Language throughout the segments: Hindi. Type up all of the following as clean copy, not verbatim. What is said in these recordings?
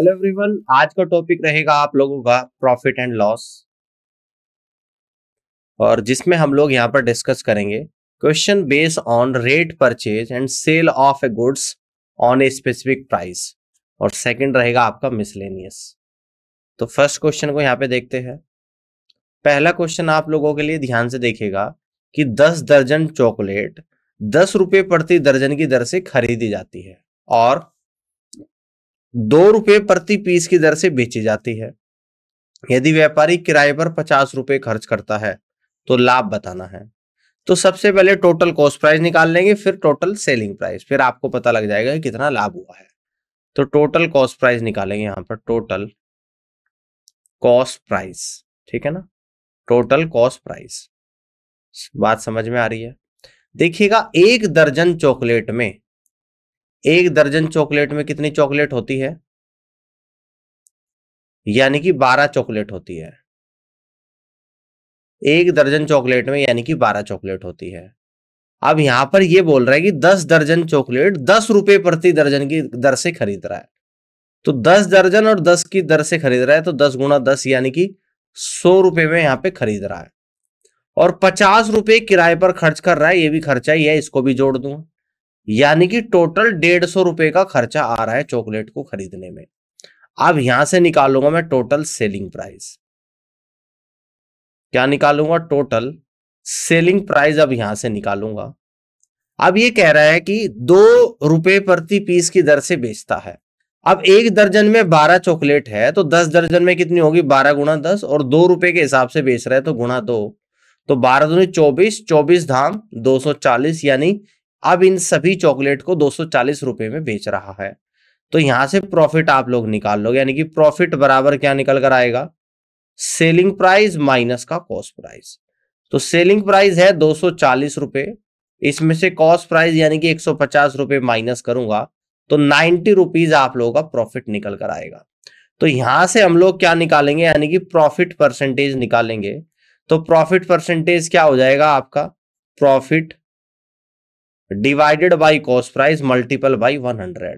हेलो एवरीवन, आज का टॉपिक रहेगा आप लोगों का प्रॉफिट एंड लॉस, और जिसमें हम लोग यहाँ पर डिस्कस करेंगे question based on rate purchase and sale of a goods on a specific price, और सेकंड रहेगा आपका मिसलेनियस। तो फर्स्ट क्वेश्चन को यहाँ पे देखते हैं। पहला क्वेश्चन आप लोगों के लिए ध्यान से देखिएगा कि 10 दर्जन चॉकलेट 10 रुपए प्रति दर्जन की दर से खरीदी जाती है और 2 रुपए प्रति पीस की दर से बेची जाती है। यदि व्यापारी किराए पर 50 रुपए खर्च करता है तो लाभ बताना है। तो सबसे पहले टोटल कॉस्ट प्राइस निकाल लेंगे, फिर टोटल सेलिंग प्राइस, फिर आपको पता लग जाएगा कि कितना लाभ हुआ है। तो टोटल कॉस्ट प्राइस निकालेंगे यहां पर, टोटल कॉस्ट प्राइस, ठीक है ना, टोटल कॉस्ट प्राइस। बात समझ में आ रही है? देखिएगा, एक दर्जन चॉकलेट में कितनी चॉकलेट होती है, यानी कि 12 चॉकलेट होती है। एक दर्जन चॉकलेट में यानी कि 12 चॉकलेट होती है। अब यहां पर यह बोल रहा है कि 10 दर्जन चॉकलेट 10 रुपए प्रति दर्जन की दर से खरीद रहा है। तो 10 दर्जन और 10 की दर से खरीद रहा है, तो 10 गुणा 10 यानी कि 100 रुपए में यहां पे खरीद रहा है, और 50 रुपए किराए पर खर्च कर रहा है। ये भी खर्चा ही है, इसको भी जोड़ दूंगा, यानी कि टोटल 150 रुपए का खर्चा आ रहा है चॉकलेट को खरीदने में। अब यहां से निकालूंगा मैं टोटल सेलिंग प्राइस। क्या निकालूंगा? टोटल सेलिंग प्राइस अब यहां से निकालूंगा। अब ये कह रहा है कि 2 रुपए प्रति पीस की दर से बेचता है। अब एक दर्जन में 12 चॉकलेट है, तो 10 दर्जन में कितनी होगी? 12 गुणा 10, और 2 रुपए के हिसाब से बेच रहा है तो गुणा 2, तो 12 दूनी 24, 24 धाम 240, यानी अब इन सभी चॉकलेट को 240 रुपए में बेच रहा है। तो यहां से प्रॉफिट आप लोग निकाल लोगे, यानी कि प्रॉफिट बराबर क्या निकल कर आएगा? सेलिंग प्राइस माइनस का कॉस्ट प्राइस। तो सेलिंग प्राइस है 240 रुपए, इसमें से कॉस्ट प्राइस यानी कि 150 रुपए माइनस करूंगा तो 90 रुपीज आप लोगों का प्रॉफिट निकल कर आएगा। तो यहां से हम लोग क्या निकालेंगे? यानी कि प्रॉफिट परसेंटेज निकालेंगे। तो प्रॉफिट परसेंटेज क्या हो जाएगा आपका? Profit divided by cost price multiple by 100।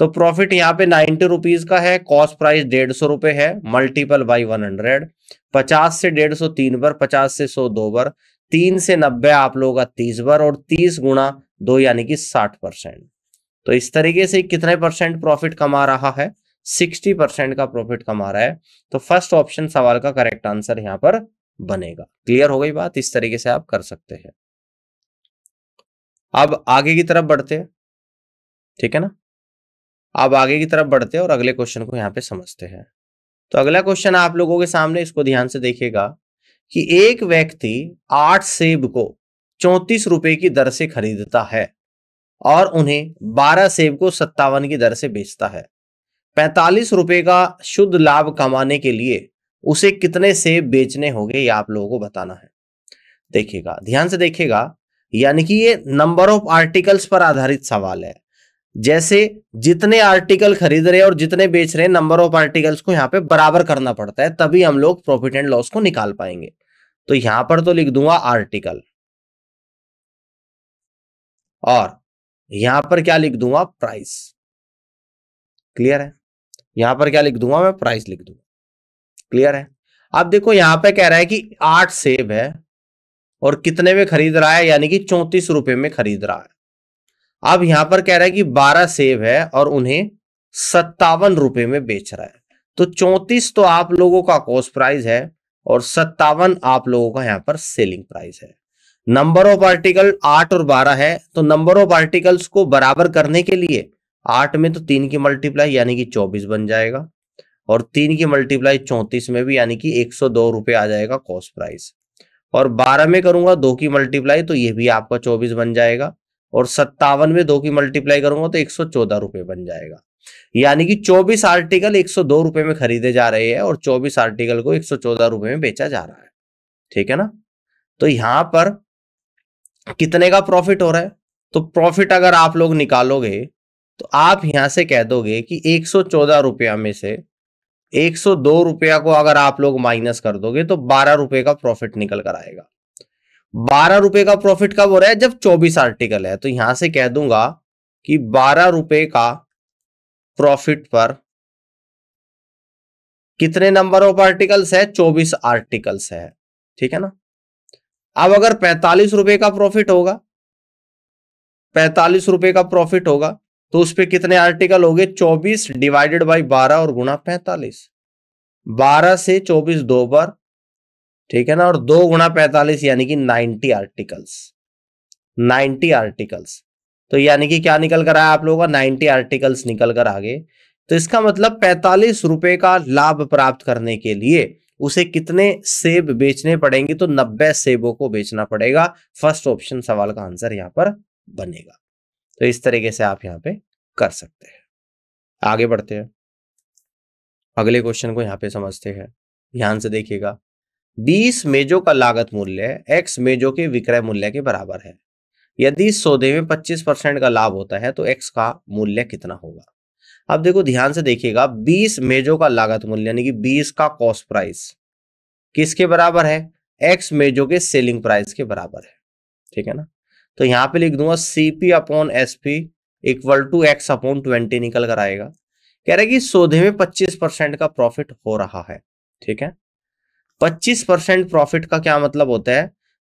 तो प्रॉफिट यहाँ पे 90 रुपीज का है, कॉस्ट प्राइस 150 रुपए है, मल्टीपल बाई 100। 50 से 150 3 बार, 50 से 100 2 बार, 3 से 90 आप लोगों का 30 बार, और 30 गुणा 2 यानी कि 60%। तो इस तरीके से कितने परसेंट प्रॉफिट कमा रहा है? 60% का प्रॉफिट कमा रहा है। तो फर्स्ट ऑप्शन सवाल का करेक्ट आंसर यहां पर बनेगा। क्लियर हो गई बात? इस तरीके से आप कर सकते हैं। अब आगे की तरफ बढ़ते हैं, ठीक है ना। अब आगे की तरफ बढ़ते हैं और अगले क्वेश्चन को यहां पे समझते हैं। तो अगला क्वेश्चन आप लोगों के सामने, इसको ध्यान से देखिएगा कि एक व्यक्ति 8 सेब को 34 रुपए की दर से खरीदता है और उन्हें 12 सेब को 57 की दर से बेचता है। 45 रुपए का शुद्ध लाभ कमाने के लिए उसे कितने सेब बेचने होंगे, ये आप लोगों को बताना है। देखिएगा, ध्यान से देखिएगा, यानी कि ये नंबर ऑफ आर्टिकल्स पर आधारित सवाल है। जैसे जितने आर्टिकल खरीद रहे हैं और जितने बेच रहे हैं, नंबर ऑफ आर्टिकल्स को यहां पे बराबर करना पड़ता है, तभी हम लोग प्रॉफिट एंड लॉस को निकाल पाएंगे। तो यहां पर तो लिख दूंगा आर्टिकल, और यहां पर क्या लिख दूंगा? प्राइस। क्लियर है? यहां पर क्या लिख दूंगा? मैं प्राइस लिख दूंगा। क्लियर है? अब देखो, यहां पे कह रहा है कि 8 सेब है और कितने में खरीद रहा है, यानी कि 34 रुपए में खरीद रहा है। अब यहां पर कह रहा है कि 12 सेब है और उन्हें 57 रुपए में बेच रहा है। तो 34 तो आप लोगों का कॉस्ट प्राइस है और 57 आप लोगों का यहां पर सेलिंग प्राइस है। नंबर ऑफ आर्टिकल 8 और 12 है, तो नंबर ऑफ आर्टिकल्स को बराबर करने के लिए 8 में तो 3 की मल्टीप्लाई यानी कि 24 बन जाएगा, और 3 की मल्टीप्लाई 34 में भी यानी कि 102 रुपए आ जाएगा कॉस्ट प्राइस, और 12 में करूंगा 2 की मल्टीप्लाई तो ये भी आपका 24 बन जाएगा, और 57 में 2 की मल्टीप्लाई करूंगा तो 114 रुपए बन जाएगा। यानी कि 24 आर्टिकल 102 रुपए में खरीदे जा रहे हैं और 24 आर्टिकल को 114 रुपए में बेचा जा रहा है। ठीक है ना। तो यहां पर कितने का प्रॉफिट हो रहा है? तो प्रॉफिट अगर आप लोग निकालोगे तो आप यहां से कह दोगे कि 114 रुपया में से 102 रुपया को अगर आप लोग माइनस कर दोगे तो 12 रुपए का प्रॉफिट निकल कर आएगा। 12 रुपए का प्रॉफिट कब हो रहा है? जब 24 आर्टिकल है। तो यहां से कह दूंगा कि 12 रुपए का प्रॉफिट पर कितने नंबर ऑफ आर्टिकल्स है? 24 आर्टिकल्स है, ठीक है ना। अब अगर 45 रुपए का प्रॉफिट होगा, 45 रुपए का प्रॉफिट होगा, तो उस पे कितने आर्टिकल हो गए? 24 डिवाइडेड बाई 12 और गुणा 45। 12 से 24 दो बार, ठीक है ना, और 2 गुणा 45 यानी कि 90 आर्टिकल्स। 90 आर्टिकल्स, तो यानी कि क्या निकल कर आया आप लोगों का? 90 आर्टिकल्स निकल कर आ गए। तो इसका मतलब 45 रुपए का लाभ प्राप्त करने के लिए उसे कितने सेब बेचने पड़ेंगे? तो 90 सेबों को बेचना पड़ेगा। फर्स्ट ऑप्शन सवाल का आंसर यहां पर बनेगा। तो इस तरीके से आप यहां पे कर सकते हैं। आगे बढ़ते हैं, अगले क्वेश्चन को यहां पे समझते हैं। ध्यान से देखिएगा। 20 मेजों का लागत मूल्य x मेजों के विक्रय मूल्य के बराबर है। यदि सौदे में 25% का लाभ होता है तो x का मूल्य कितना होगा? अब देखो ध्यान से देखिएगा, 20 मेजों का लागत मूल्य यानी कि 20 का कॉस्ट प्राइस किसके बराबर है? x मेजों के सेलिंग प्राइस के बराबर है, ठीक है ना। तो यहां पे लिख दूंगा CP upon SP equal to x upon 20 निकल कर आएगा। कह रहा है कि सौदे में 25% का प्रॉफिट हो रहा है, ठीक है। 25% प्रॉफिट का क्या मतलब होता है?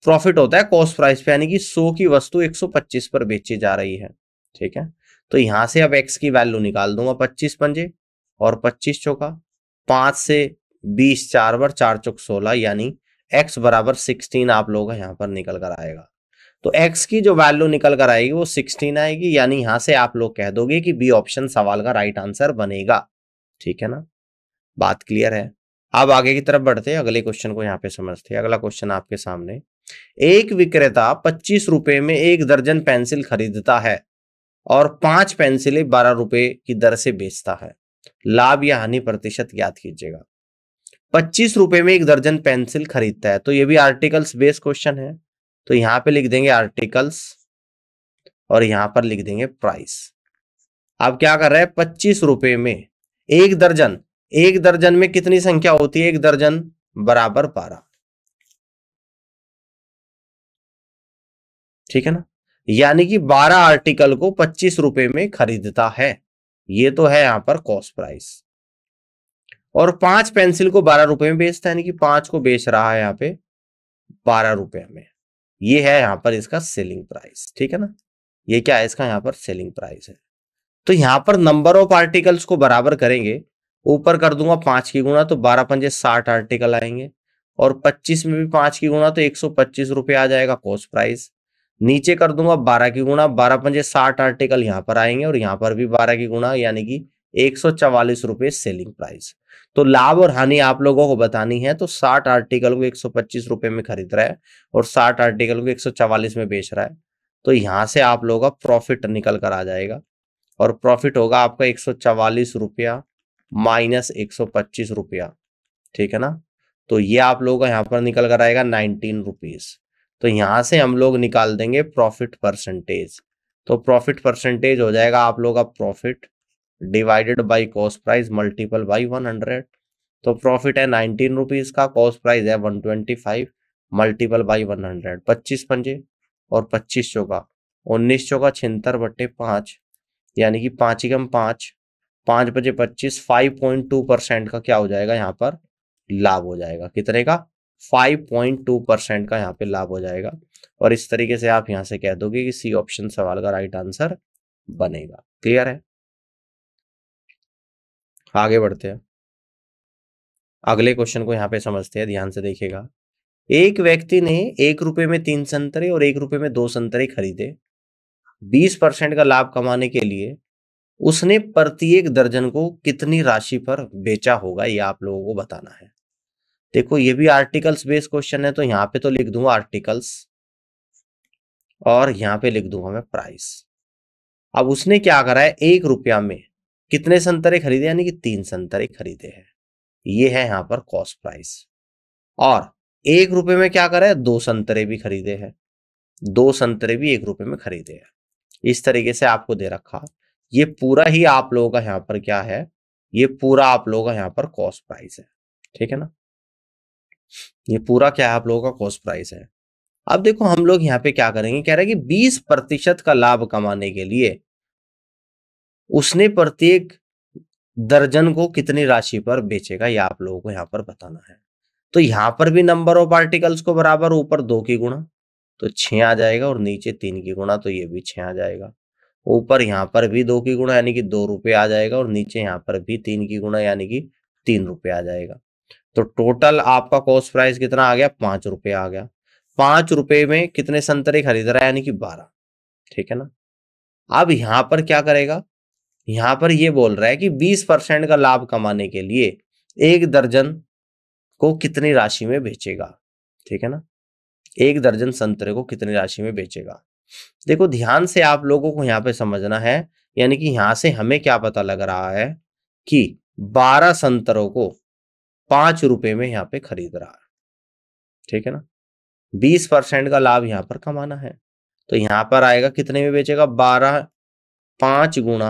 प्रॉफिट होता है कॉस्ट प्राइस पे, यानी कि 100 की वस्तु 125 पर बेची जा रही है, ठीक है। तो यहां से अब x की वैल्यू निकाल दूंगा, 25 पंजे और 25 चौका, 5 से 20 4 बार, 4 चौक 16, यानी x बराबर 16 आप लोगों का यहां पर निकल कर आएगा। तो x की जो वैल्यू निकल कर आएगी वो 16 आएगी, यानी यहां से आप लोग कह दोगे कि बी ऑप्शन सवाल का राइट आंसर बनेगा, ठीक है ना। बात क्लियर है। अब आगे की तरफ बढ़ते हैं, अगले क्वेश्चन को यहां पे समझते हैं। अगला क्वेश्चन आपके सामने, एक विक्रेता 25 रुपए में 1 दर्जन पेंसिल खरीदता है और 5 पेंसिलें 12 रुपए की दर से बेचता है। लाभ या हानि प्रतिशत ज्ञात कीजिएगा। 25 रुपए में 1 दर्जन पेंसिल खरीदता है, तो ये भी आर्टिकल्स बेस्ड क्वेश्चन है। तो यहां पे लिख देंगे आर्टिकल्स और यहां पर लिख देंगे प्राइस। अब क्या कर रहा है? 25 रुपए में 1 दर्जन, 1 दर्जन में कितनी संख्या होती है? 1 दर्जन बराबर 12, ठीक है ना। यानी कि 12 आर्टिकल को 25 रुपए में खरीदता है, ये तो है यहां पर कॉस्ट प्राइस। और 5 पेंसिल को 12 रुपए में बेचता है, यानी कि 5 को बेच रहा है यहां पे 12 रुपए में, ये है यहां पर इसका सेलिंग प्राइस, ठीक है ना। ये क्या है? इसका यहां पर सेलिंग प्राइस है। तो यहां पर नंबर ऑफ आर्टिकल्स को बराबर करेंगे, ऊपर कर दूंगा 5 की गुणा, तो 12 पंजे 60 आर्टिकल आएंगे, और 25 में भी 5 की गुणा, तो 125 रुपए आ जाएगा कॉस्ट प्राइस। नीचे कर दूंगा 12 की गुणा, 12 पंजे 60 आर्टिकल यहां पर आएंगे, और यहां पर भी 12 की गुणा, यानी कि 144 रुपए सेलिंग प्राइस। तो लाभ और हानि आप लोगों को बतानी है, तो 60 आर्टिकल को 125 रुपए में खरीद रहा है और 60 आर्टिकल को 144 में बेच रहा है। तो यहां से आप लोगों का प्रॉफिट निकल कर आ जाएगा, और प्रॉफिट होगा आपका 144 रुपया माइनस 125 रुपया, ठीक है ना। तो ये आप लोगों का यहां पर निकल कर आएगा 19 रुपीज। तो यहां से हम लोग निकाल देंगे प्रॉफिट परसेंटेज। तो प्रॉफिट परसेंटेज हो जाएगा आप लोगों का profit divided by cost price multiple by 100। तो प्रॉफिट है 19 रुपीज का, कॉस्ट प्राइस है 125 मल्टीपल बाई 100। 25 पंजे और 25 चौका 19 चौका 76 बट्टे 5, यानी कि 5 एकम 5, 5 बजे 25, 5.2% का क्या हो जाएगा यहाँ पर? लाभ हो जाएगा। कितने का? 5.2% का यहाँ पे लाभ हो जाएगा। और इस तरीके से आप यहाँ से कह दोगे कि सी ऑप्शन सवाल का राइट आंसर बनेगा। क्लियर है? आगे बढ़ते हैं, अगले क्वेश्चन को यहाँ पे समझते हैं। ध्यान से देखिएगा। एक व्यक्ति ने 1 रुपए में 3 संतरे और 1 रुपए में 2 संतरे खरीदे। 20% का लाभ कमाने के लिए उसने प्रत्येक दर्जन को कितनी राशि पर बेचा होगा, ये आप लोगों को बताना है। देखो ये भी आर्टिकल्स बेस्ड क्वेश्चन है, तो यहां पे तो लिख दूंगा आर्टिकल्स और यहां पे लिख दूंगा मैं प्राइस। अब उसने क्या करा है? 1 रुपया में कितने संतरे खरीदे, यानी कि 3 संतरे खरीदे हैं, ये है यहां पर कॉस्ट प्राइस। और 1 रुपए में क्या करा है? 2 संतरे भी खरीदे हैं, 2 संतरे भी 1 रुपए में खरीदे हैं। इस तरीके से आपको दे रखा। ये पूरा ही आप लोगों का यहाँ पर क्या है? ये पूरा आप लोगों का यहाँ पर कॉस्ट प्राइस है, ठीक है ना। ये पूरा क्या है? आप लोगों का कॉस्ट प्राइस है। अब देखो हम लोग यहाँ पे क्या करेंगे, कह रहे हैं कि 20% का लाभ कमाने के लिए उसने प्रत्येक दर्जन को कितनी राशि पर बेचेगा, ये आप लोगों को यहाँ पर बताना है। तो यहाँ पर भी नंबर ऑफ आर्टिकल्स को बराबर, ऊपर 2 की गुणा तो 6 आ जाएगा और नीचे 3 की गुणा तो ये भी 6 आ जाएगा। ऊपर यहाँ पर भी 2 की गुणा यानी कि 2 रुपये आ जाएगा और नीचे यहाँ पर भी 3 की गुणा यानी कि 3 रुपये आ जाएगा। तो टोटल आपका कॉस्ट प्राइस कितना आ गया, 5 रुपये आ गया। 5 रुपये में कितने संतरे खरीद रहा है, यानी कि 12। ठीक है ना। अब यहां पर क्या करेगा, यहां पर ये बोल रहा है कि 20% का लाभ कमाने के लिए एक दर्जन को कितनी राशि में बेचेगा। ठीक है ना, एक दर्जन संतरे को कितनी राशि में बेचेगा। देखो ध्यान से आप लोगों को यहां पे समझना है, यानी कि यहां से हमें क्या पता लग रहा है कि 12 संतरों को 5 रुपए में यहां पे खरीद रहा है। ठीक है ना, 20% का लाभ यहां पर कमाना है। तो यहां पर आएगा कितने में बेचेगा, 12 5 गुणा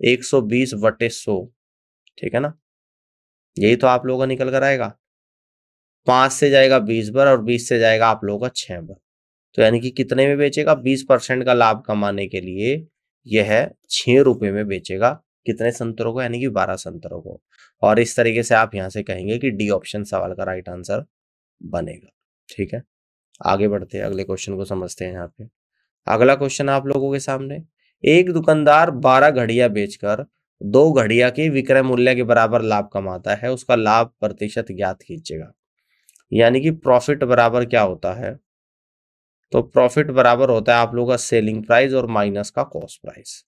120 बटे 100। ठीक है ना, यही तो आप लोगों का निकल कर आएगा। 5 से जाएगा 20 बार और 20 से जाएगा आप लोगों का 6 बार। तो यानी कि कितने में बेचेगा, 20% का लाभ कमाने के लिए यह 6 रुपए में बेचेगा। कितने संतरों को, यानी कि 12 संतरों को। और इस तरीके से आप यहां से कहेंगे कि डी ऑप्शन सवाल का राइट आंसर बनेगा। ठीक है, आगे बढ़ते हैं, अगले क्वेश्चन को समझते हैं। यहाँ पे अगला क्वेश्चन आप लोगों के सामने, एक दुकानदार 12 घड़ियां बेचकर 2 घड़ियां के विक्रय मूल्य के बराबर लाभ कमाता है, उसका लाभ प्रतिशत ज्ञात कीजिएगा। यानी कि प्रॉफिट बराबर क्या होता है, तो प्रॉफिट बराबर होता है आप लोगों का सेलिंग प्राइस और माइनस का कॉस्ट प्राइस।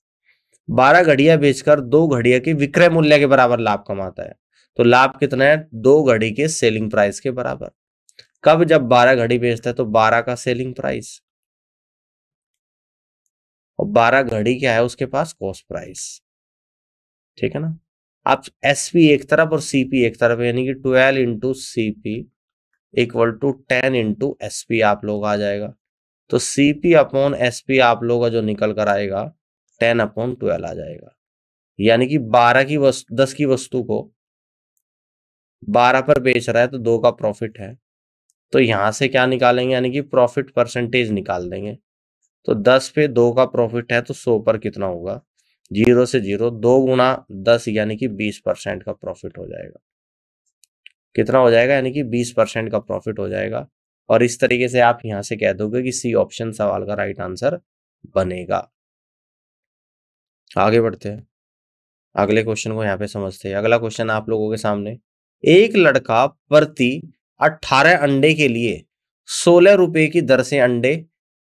12 घड़ियां बेचकर 2 घड़ियां के विक्रय मूल्य के बराबर लाभ कमाता है, तो लाभ कितना है, 2 घड़ी के सेलिंग प्राइस के बराबर। कब, जब 12 घड़ी बेचता है तो 12 का सेलिंग प्राइस और 12 घड़ी क्या है उसके पास, कॉस्ट प्राइस। ठीक है ना। आप एसपी एक तरफ और सीपी एक तरफ, यानी कि 12 into CP equal to 10 into SP आप लोग आ जाएगा। तो सीपी अपॉन एसपी आप लोग का जो निकल कर आएगा 10 अपॉन 12 आ जाएगा। यानी कि 12 की वस्तु 10 की वस्तु को 12 पर बेच रहा है तो 2 का प्रॉफिट है। तो यहां से क्या निकालेंगे, यानी कि प्रॉफिट परसेंटेज निकाल देंगे। तो 10 पे 2 का प्रॉफिट है तो 100 पर कितना होगा, 0 से 0, 2 गुणा 10 यानी कि 20% का प्रॉफिट हो जाएगा। कितना हो जाएगा, यानी कि 20% का प्रॉफिट हो जाएगा। और इस तरीके से आप यहां से कह दोगे कि सी ऑप्शन सवाल का राइट आंसर बनेगा। आगे बढ़ते हैं, अगले क्वेश्चन को यहाँ पे समझते हैं। अगला क्वेश्चन आप लोगों के सामने, एक लड़का प्रति 18 अंडे के लिए 16 रुपए की दर से अंडे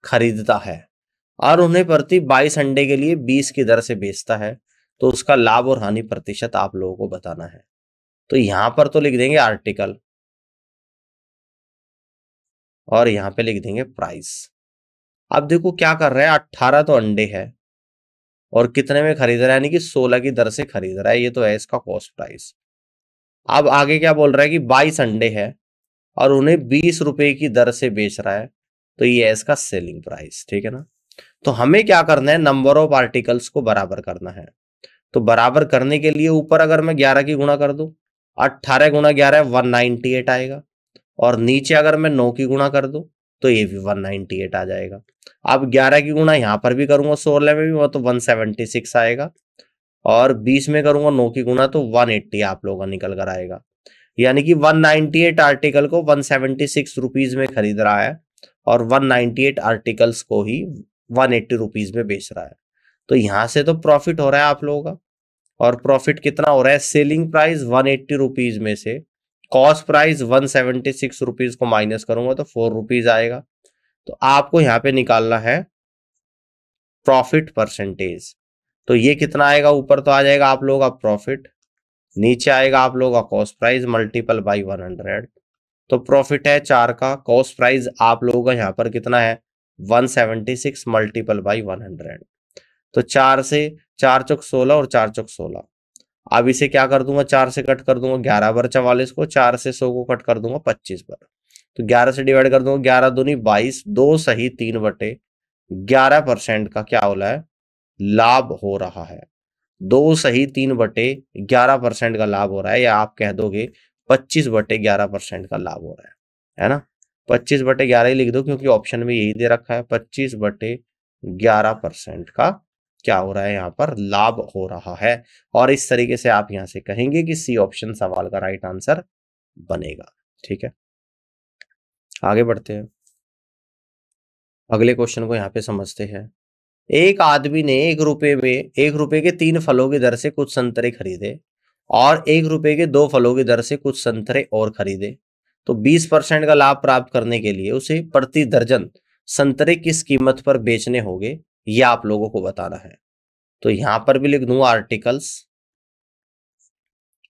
खरीदता है और उन्हें प्रति 22 अंडे के लिए 20 की दर से बेचता है, तो उसका लाभ और हानि प्रतिशत आप लोगों को बताना है। तो यहां पर तो लिख देंगे आर्टिकल और यहां पे लिख देंगे प्राइस। अब देखो क्या कर रहा है, 18 तो अंडे है और कितने में खरीद रहा है, यानी कि 16 की दर से खरीद रहा है, ये तो है इसका कॉस्ट प्राइस। अब आगे क्या बोल रहा है कि 22 अंडे है और उन्हें 20 रुपए की दर से बेच रहा है, तो ये है इसका सेलिंग प्राइस। ठीक है ना। तो हमें क्या करना है, नंबर ऑफ आर्टिकल्स को बराबर करना है। तो बराबर करने के लिए ऊपर अगर मैं 11 की गुणा कर दूं, 18 गुणा 11 198 आएगा और नीचे अगर मैं 9 की गुणा कर दूं तो ये भी 198 आ जाएगा। अब 11 की गुणा यहां पर भी करूंगा 16 में भी, वो तो 176 आएगा और 20 में करूंगा 9 की गुणा तो 180 आप लोगों का निकल कर आएगा। यानी कि 198 आर्टिकल को 176 रुपीज में खरीद रहा है और 198 आर्टिकल्स को ही 180 रुपीज में बेच रहा है। तो यहां से तो प्रॉफिट हो रहा है आप लोगों का, और प्रॉफिट कितना हो रहा है, सेलिंग प्राइस 180 रुपीज में से कॉस्ट प्राइस 176 रुपीज को माइनस करूंगा तो 4 रुपीज आएगा। तो आपको यहां पे निकालना है प्रॉफिट परसेंटेज। तो ये कितना आएगा, ऊपर तो आ जाएगा आप लोगों का प्रॉफिट, नीचे आएगा आप लोगों का कॉस्ट प्राइस मल्टीपल बाई 100। तो प्रॉफिट है 4 का, कॉस्ट प्राइस आप लोगों का यहाँ पर कितना है 176 मल्टीपल बाई 100। तो 4 से 4 चौक 16 और 4 चौक 16। अब इसे क्या कर दूंगा, 4 से कट कर दूंगा 11 बार 44 को, 4 से 100 को कट कर दूंगा 25 बार। तो 11 से डिवाइड कर दूंगा, 11 दूनी 22, 2 सही 3 बटे 11% का क्या हो रहा है, लाभ हो रहा है। 2 सही 3 बटे 11% का लाभ हो रहा है, या आप कह दोगे 25 बटे 11% का लाभ हो रहा है ना। 25 बटे 11 ही लिख दो क्योंकि ऑप्शन में यही दे रखा है, 25 बटे 11% का क्या हो रहा है, यहाँ पर लाभ हो रहा है। और इस तरीके से आप यहां से कहेंगे कि सी ऑप्शन सवाल का राइट आंसर बनेगा। ठीक है, आगे बढ़ते हैं, अगले क्वेश्चन को यहाँ पे समझते हैं। एक आदमी ने 1 रुपए में 1 रुपए के 3 फलों की दर से कुछ संतरे खरीदे और 1 रुपए के 2 फलों की दर से कुछ संतरे और खरीदे, तो 20% का लाभ प्राप्त करने के लिए उसे प्रति दर्जन संतरे किस कीमत पर बेचने होंगे, यह आप लोगों को बताना है। तो यहां पर भी लिख दूंगा आर्टिकल्स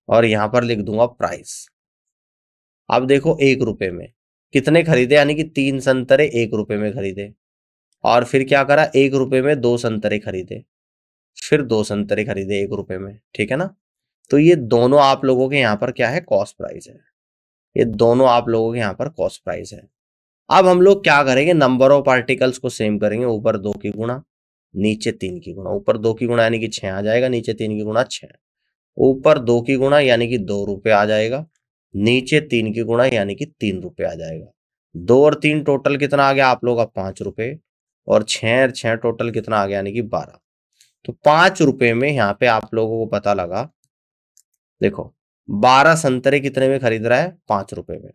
और यहां पर लिख दूंगा प्राइस। अब देखो 1 रुपए में कितने खरीदे, यानी कि 3 संतरे 1 रुपए में खरीदे, और फिर क्या करा, 1 रुपए में 2 संतरे खरीदे, फिर 2 संतरे खरीदे 1 रुपए में। ठीक है ना, तो ये दोनों आप लोगों के यहाँ पर क्या है, कॉस्ट प्राइस है। ये दोनों आप लोगों के यहाँ पर कॉस्ट प्राइस है। अब हम लोग क्या करेंगे, नंबर ऑफ आर्टिकल्स को सेम करेंगे, ऊपर 2 की गुणा नीचे 3 की गुणा, ऊपर 2 की गुणा यानी कि 6 आ जाएगा, नीचे 3 की गुणा 6, ऊपर 2 की गुणा यानी कि 2 रुपए आ जाएगा, नीचे 3 की गुणा यानी कि 3 रुपए आ जाएगा। 2 और 3 टोटल कितना आ गया आप लोग का, 5 रुपए, और 6 और 6 टोटल कितना आ गया, यानी कि 12। तो 5 रुपए में यहाँ पे आप लोगों को पता लगा, देखो 12 संतरे कितने में खरीद रहा है, 5 रुपए में।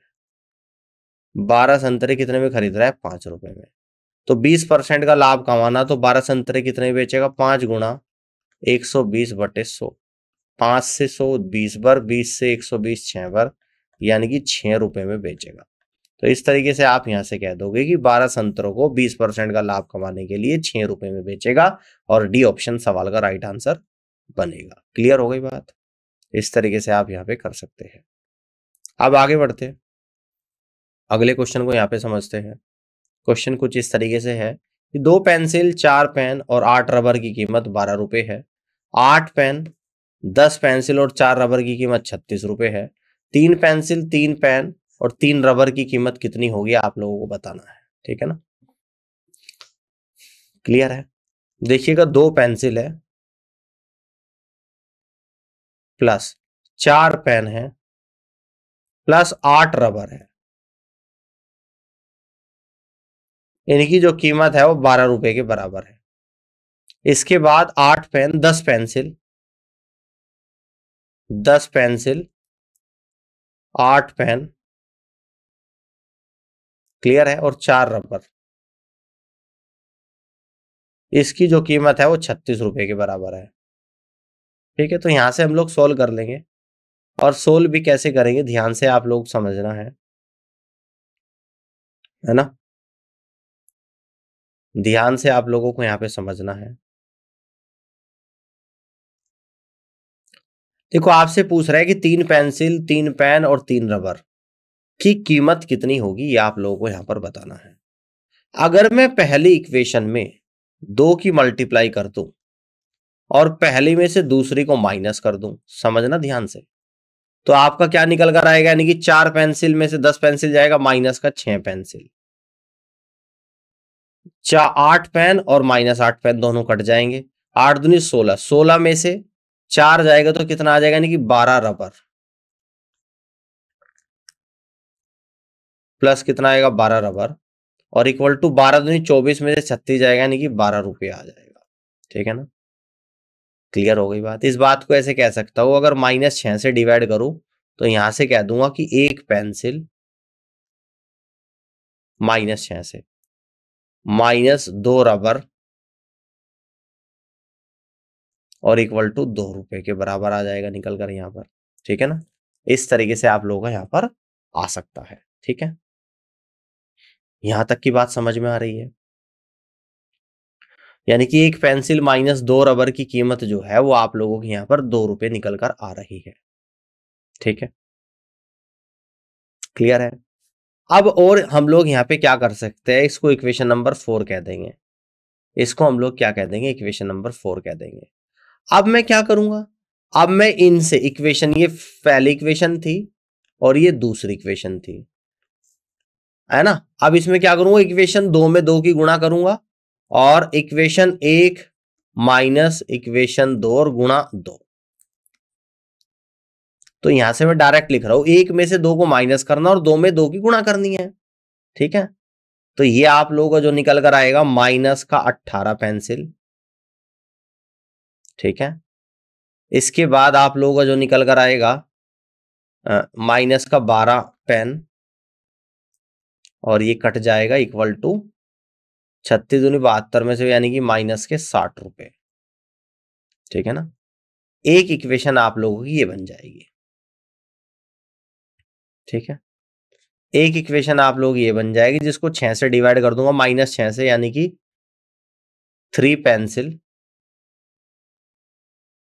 12 संतरे कितने में खरीद रहा है, 5 रुपए में। तो 20% का लाभ कमाना, तो 12 संतरे कितने में बेचेगा, 5 गुणा 120/100, 5 से 100 20 बार, 20 से 120 6 बार, यानी कि 6 रुपए में बेचेगा। तो इस तरीके से आप यहां से कह दोगे कि 12 संतरों को 20% का लाभ कमाने के लिए 6 रुपए में बेचेगा, और डी ऑप्शन सवाल का राइट आंसर बनेगा। क्लियर हो गई बात, इस तरीके से आप यहाँ पे कर सकते हैं। अब आगे बढ़ते हैं, अगले क्वेश्चन को यहाँ पे समझते हैं। क्वेश्चन कुछ इस तरीके से है कि 2 पेंसिल 4 पेन और 8 रबर की कीमत 12 रुपए है। 8 पेन 10 पेंसिल और 4 रबर की कीमत 36 रुपए है। 3 पेंसिल 3 पेन और 3 रबर की कीमत कितनी होगी, आप लोगों को बताना है। ठीक है ना, क्लियर है। देखिएगा 2 पेंसिल है प्लस 4 पेन है प्लस 8 रबर है, इनकी जो कीमत है वो 12 रुपए के बराबर है। इसके बाद 8 पेन 10 पेंसिल 8 पेन, क्लियर है, और 4 रबर, इसकी जो कीमत है वो 36 रुपए के बराबर है। ठीक है, तो यहां से हम लोग सोल्व कर लेंगे, और सोल्व भी कैसे करेंगे ध्यान से आप लोग समझना है ना, ध्यान से आप लोगों को यहाँ पे समझना है। देखो आपसे पूछ रहा है कि 3 पेंसिल 3 पेन और 3 रबर की कीमत कितनी होगी, ये आप लोगों को यहाँ पर बताना है। अगर मैं पहली इक्वेशन में 2 की मल्टीप्लाई कर दूं और पहली में से दूसरी को माइनस कर दूं, समझना ध्यान से, तो आपका क्या निकल कर आएगा, यानी कि 4 पेंसिल में से 10 पेंसिल जाएगा, माइनस का 6 पेंसिल, 8 पेन और -8 पेन दोनों कट जाएंगे, 8 दूनी 16, 16 में से 4 जाएगा तो कितना आ जाएगा, यानी कि 12 रबर, प्लस कितना आएगा 12 रबर, और इक्वल टू 12 दूनी 24 में से 36 जाएगा, यानी कि 12 रुपये आ जाएगा। ठीक है ना, क्लियर हो गई बात। इस बात को ऐसे कह सकता हूं, अगर -6 से डिवाइड करूं तो यहां से कह दूंगा कि 1 पेंसिल -6 से -2 रबर और इक्वल टू 2 रुपए के बराबर आ जाएगा निकल कर यहां पर। ठीक है ना, इस तरीके से आप लोगों का यहां पर आ सकता है। ठीक है, यहां तक की बात समझ में आ रही है, यानी कि 1 पेंसिल -2 रबर की कीमत जो है वो आप लोगों के यहां पर 2 रुपए निकल कर आ रही है। ठीक है, क्लियर है। अब और हम लोग यहाँ पे क्या कर सकते हैं, इसको इक्वेशन नंबर 4 कह देंगे, इसको हम लोग क्या कह देंगे, इक्वेशन नंबर 4 कह देंगे। अब मैं क्या करूंगा, अब मैं इनसे इक्वेशन, ये पहली इक्वेशन थी और ये दूसरी इक्वेशन थी, है ना। अब इसमें क्या करूंगा, इक्वेशन 2 में 2 की गुणा करूंगा, और इक्वेशन 1 माइनस इक्वेशन 2 और गुणा 2। तो यहां से मैं डायरेक्ट लिख रहा हूं, 1 में से 2 को माइनस करना और 2 में 2 की गुणा करनी है। ठीक है, तो ये आप लोगों का जो निकल कर आएगा, -18 पेंसिल ठीक है। इसके बाद आप लोगों का जो निकल कर आएगा माइनस का 12 पेन, और ये कट जाएगा इक्वल टू 36 दूनी 72 में से यानी कि माइनस के 60 रुपए। ठीक है ना। एक इक्वेशन आप लोगों की ये बन जाएगी। ठीक है, एक इक्वेशन आप लोग ये बन जाएगी जिसको 6 से डिवाइड कर दूंगा, -6 से, यानी कि 3 पेंसिल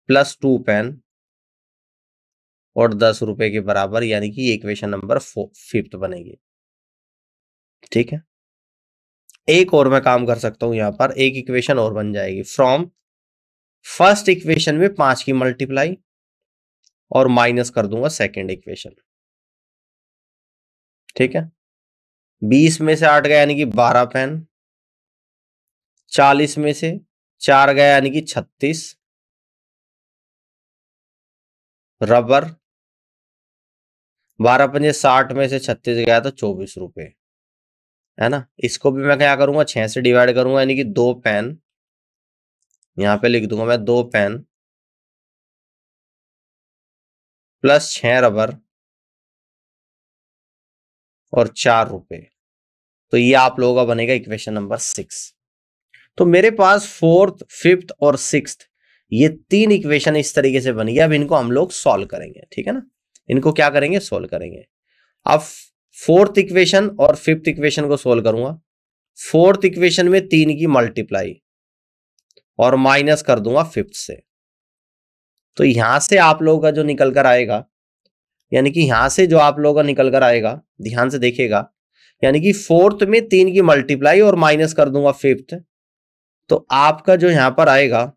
प्लस 2 पेन और 10 रुपए के बराबर, यानी कि इक्वेशन नंबर 5 बनेगी। ठीक है, एक और मैं काम कर सकता हूं, यहां पर एक इक्वेशन और बन जाएगी। फ्रॉम फर्स्ट इक्वेशन में 5 की मल्टीप्लाई और माइनस कर दूंगा सेकेंड इक्वेशन। ठीक है, 20 में से 8 गया यानी कि 12 पेन, 40 में से 4 गया यानी कि 36 रबर, 12 पंजे 60 में से 36 गया तो 24 रुपए, है ना। इसको भी मैं क्या करूंगा, 6 से डिवाइड करूंगा, यानी कि 2 पेन, यहां पे लिख दूंगा मैं 2 पेन प्लस 6 रबर और 4 रुपए। तो ये आप लोगों का बनेगा इक्वेशन नंबर 6। तो मेरे पास 4th, 5th और 6th ये 3 इक्वेशन इस तरीके से बन गया। अब इनको हम लोग सॉल्व करेंगे। ठीक है ना, इनको क्या करेंगे, सॉल्व करेंगे। अब 4th इक्वेशन और 5th इक्वेशन को सॉल्व करूंगा। 4th इक्वेशन में 3 की मल्टीप्लाई और माइनस कर दूंगा 5th से। तो यहां से आप लोगों का जो निकल कर आएगा, यानी कि यहां से जो आप लोगों का निकल कर आएगा, ध्यान से देखिएगा, यानी कि 4th में 3 की मल्टीप्लाई और माइनस कर दूंगा 5th, तो आपका जो यहां पर आएगा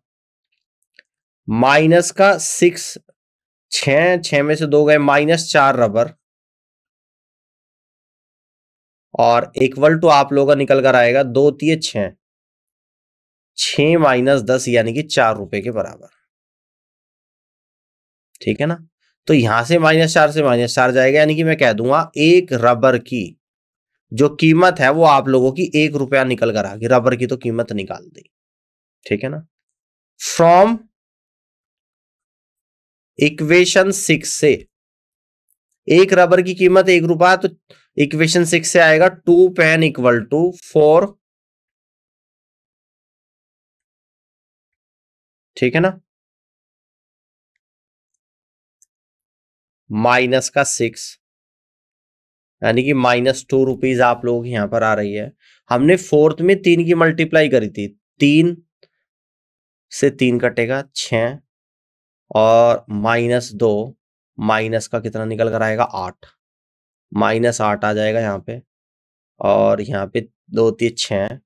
माइनस का 6, 6 में से 2 गए, -4 रबर और इक्वल टू आप लोगों का निकल कर आएगा 2 3 6, 6 माइनस 10 यानी कि 4 रुपए के बराबर। ठीक है ना, तो यहां से -4 से -4 जाएगा, यानी कि मैं कह दूंगा एक रबर की जो कीमत है वो आप लोगों की 1 रुपया निकल कर आ गई। रबर की तो कीमत निकाल दी। ठीक है ना, फ्रॉम इक्वेशन 6 से एक रबर की कीमत 1 रुपया, तो इक्वेशन 6 से आएगा 2 पेन इक्वल टू 4। ठीक है ना, माइनस का 6 यानी कि -2 रुपीज आप लोग यहां पर आ रही है। हमने 4th में 3 की मल्टीप्लाई करी थी, 3 से 3 कटेगा 6 और -2, माइनस का कितना निकल कर आएगा 8, -8 आ जाएगा यहाँ पे, और यहाँ पे 2 3 6,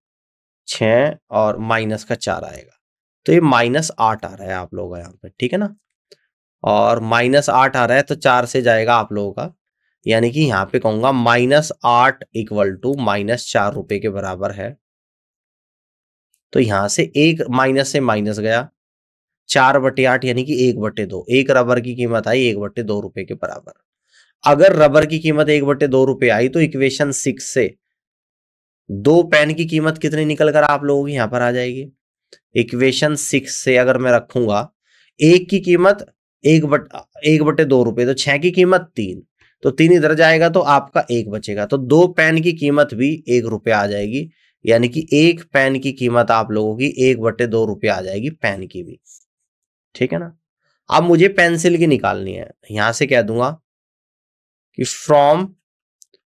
6 और माइनस का 4 आएगा। तो ये -8 आ रहा है आप लोगों का यहाँ पे। ठीक है ना, और -8 आ रहा है तो 4 से जाएगा आप लोगों का, यानी कि यहाँ पे कहूंगा -8 इक्वल टू -4 रुपए के बराबर है। तो यहां से एक माइनस से माइनस गया, 4/8 यानी कि 1/2, एक रबर की कीमत आई 1/2 रुपए के बराबर। अगर रबर की कीमत 1/2 रुपए आई तो इक्वेशन 6 से 2 पेन की कीमत कितनी निकल कर आप लोगों की यहां पर आ जाएगी। इक्वेशन 6 से अगर मैं रखूंगा एक की कीमत 1/2 रुपए, तो 6 की कीमत 3, तो 3 इधर जाएगा तो आपका 1 बचेगा, तो 2 पेन की कीमत भी 1 रुपया आ जाएगी, यानी कि एक पेन की कीमत आप लोगों की 1/2 रुपया आ जाएगी, पेन की भी। ठीक है ना, अब मुझे पेंसिल की निकालनी है। यहां से कह दूंगा कि फ्रॉम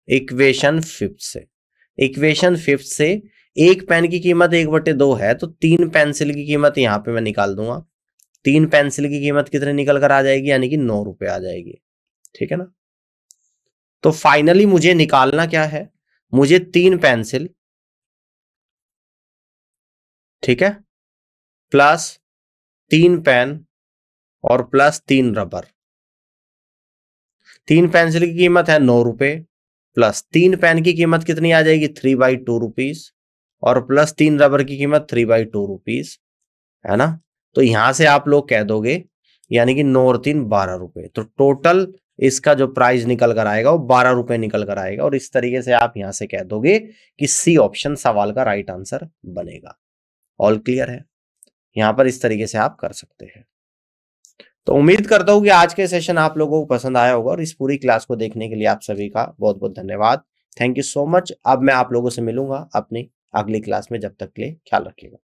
इक्वेशन 5 से, इक्वेशन 5 से एक पेन की कीमत 1/2 है, तो 3 पेंसिल की कीमत यहां पे मैं निकाल दूंगा। 3 पेंसिल की कीमत कितने निकल कर आ जाएगी, यानी कि 9 रुपए आ जाएगी। ठीक है ना, तो फाइनली मुझे निकालना क्या है, मुझे 3 पेंसिल, ठीक है, प्लस 3 पेन और प्लस 3 रबर। 3 पेंसिल की कीमत है 9 रुपए, प्लस 3 पेन की कीमत कितनी आ जाएगी 3/2 रुपीज, और प्लस 3 रबर की कीमत 3/2 रुपीज, है ना। तो यहां से आप लोग कह दोगे, यानी कि 9 और 3 12 रुपए, तो टोटल इसका जो प्राइस निकल कर आएगा वो 12 रुपए निकल कर आएगा। और इस तरीके से आप यहां से कह दोगे कि सी ऑप्शन सवाल का राइट आंसर बनेगा। ऑल क्लियर है। यहां पर इस तरीके से आप कर सकते हैं। तो उम्मीद करता हूं कि आज के सेशन आप लोगों को पसंद आया होगा और इस पूरी क्लास को देखने के लिए आप सभी का बहुत बहुत धन्यवाद। Thank you so much. अब मैं आप लोगों से मिलूंगा अपनी अगली क्लास में, जब तक के लिए ख्याल रखिएगा।